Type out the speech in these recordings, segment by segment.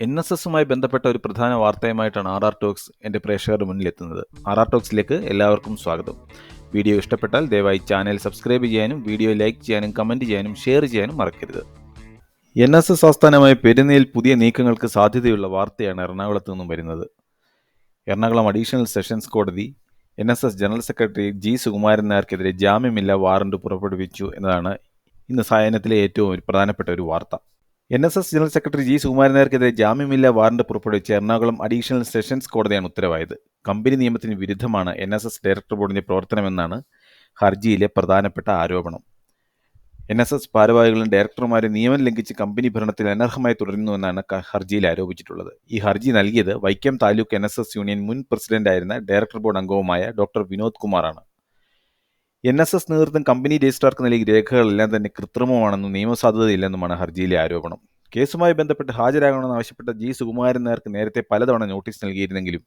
NSSുമായി ബന്ധപ്പെട്ട ഒരു പ്രധാന വാർത്തയുമായിട്ടാണ് RR ടോക്സ് എൻ്റെ പ്രേക്ഷകരുടെ മുന്നിലെത്തുന്നത്. RR ടോക്സിലേക്ക് എല്ലാവർക്കും സ്വാഗതം. വീഡിയോ ഇഷ്ടപ്പെട്ടാൽ ദയവായി ചാനൽ സബ്സ്ക്രൈബ് ചെയ്യാനും വീഡിയോ ലൈക്ക് ചെയ്യാനും കമൻറ്റ് ചെയ്യാനും ഷെയർ ചെയ്യാനും മറക്കരുത്. NSS ആസ്ഥാനമായ പെരുന്നയിൽ പുതിയ നീക്കങ്ങൾക്ക് സാധ്യതയുള്ള വാർത്തയാണ് എറണാകുളത്ത് നിന്നും വരുന്നത്. എറണാകുളം അഡീഷണൽ സെഷൻസ് കോടതി NSS general secretary G Sukumaran നായർക്കെതിരെ ജാമ്യമില്ലാ വാറണ്ട് പുറപ്പെടുവിച്ചു എന്നതാണ് ഇന്ന് സായാഹ്നത്തിലെ ഏറ്റവും പ്രധാനപ്പെട്ട ഒരു വാർത്ത. NSS general secretary G Sukumaran നായർക്കെതിരെ ജാമ്യമില്ലാ വാറണ്ട് പുറപ്പെടുവിച്ച എറണാകുളം അഡീഷണൽ സെഷൻസ് കോടതിയാണ് ഉത്തരവായത്. കമ്പനി നിയമത്തിന് വിരുദ്ധമാണ് NSS ഡയറക്ടർ ബോർഡിന്റെ പ്രവർത്തനമെന്നാണ് ഹർജിയിലെ പ്രധാനപ്പെട്ട ആരോപണം. NSS ഭാരവാഹികളും ഡയറക്ടർമാരും നിയമം ലംഘിച്ച് കമ്പനി ഭരണത്തിൽ അനർഹമായി തുടരുന്നുവെന്നാണ് ഹർജിയിൽ ആരോപിച്ചിട്ടുള്ളത്. ഈ ഹർജി നൽകിയത് വൈക്കം താലൂക്ക് NSS യൂണിയൻ മുൻ പ്രസിഡന്റായിരുന്ന ഡയറക്ടർ ബോർഡ് അംഗവുമായ ഡോക്ടർ വിനോദ് കുമാറാണ്. NSS നേതൃത്വം കമ്പനി രജിസ്ട്രാർക്ക് നൽകിയ രേഖകളെല്ലാം തന്നെ കൃത്രിമമാണെന്നും നിയമസാധുതയില്ലെന്നുമാണ് ഹർജിയിലെ ആരോപണം. കേസുമായി ബന്ധപ്പെട്ട് ഹാജരാകണമെന്ന് ആവശ്യപ്പെട്ട ജി സുകുമാരൻ നായർക്ക് നേരത്തെ പലതവണ നോട്ടീസ് നൽകിയിരുന്നെങ്കിലും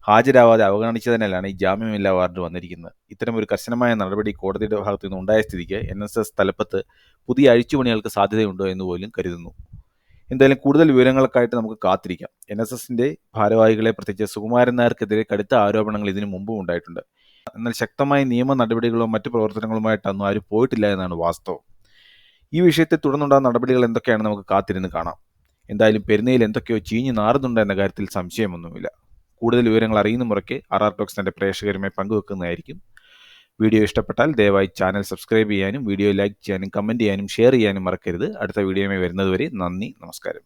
ഹാജരാവാതെ അവഗണിച്ചതിനാലാണ് ഈ ജാമ്യമില്ലാ വാറണ്ട് വന്നിരിക്കുന്നത്. ഇത്തരമൊരു കർശനമായ നടപടി കോടതിയുടെ ഭാഗത്തു നിന്ന് ഉണ്ടായ സ്ഥിതിക്ക് NSS തലപ്പത്ത് പുതിയ അഴിച്ചുപണികൾക്ക് സാധ്യതയുണ്ടോ എന്ന് പോലും കരുതുന്നു. എന്തായാലും കൂടുതൽ വിവരങ്ങൾക്കായിട്ട് നമുക്ക് കാത്തിരിക്കാം. NSSന്റെ ഭാരവാഹികളെ പ്രത്യേകിച്ച് സുകുമാരൻ നായർക്കെതിരെ കടുത്ത ആരോപണങ്ങൾ ഇതിനു മുമ്പും ഉണ്ടായിട്ടുണ്ട്. എന്നാൽ ശക്തമായ നിയമ നടപടികളോ മറ്റു പ്രവർത്തനങ്ങളുമായിട്ടൊന്നും ആരും പോയിട്ടില്ല എന്നാണ് വാസ്തവം. ഈ വിഷയത്തെ തുടർന്നുണ്ടാകുന്ന നടപടികൾ എന്തൊക്കെയാണെന്ന് നമുക്ക് കാത്തിരുന്ന് കാണാം. എന്തായാലും പെരുന്നയിൽ എന്തൊക്കെയോ ചീഞ്ഞു നാറുന്നുണ്ട് എന്ന കാര്യത്തിൽ സംശയമൊന്നുമില്ല. കൂടുതൽ വിവരങ്ങൾ അറിയുന്ന മുറയ്ക്ക് RR ടോക്സ് തന്റെ പ്രേക്ഷകരുമായി പങ്കുവെക്കുന്നതായിരിക്കും. വീഡിയോ ഇഷ്ടപ്പെട്ടാൽ ദയവായി ചാനൽ സബ്സ്ക്രൈബ് ചെയ്യാനും വീഡിയോ ലൈക്ക് ചെയ്യാനും കമൻറ്റ് ചെയ്യാനും ഷെയർ ചെയ്യാനും മറക്കരുത്. അടുത്ത വീഡിയോയുമായി വരുന്നതുവരെ നന്ദി, നമസ്കാരം.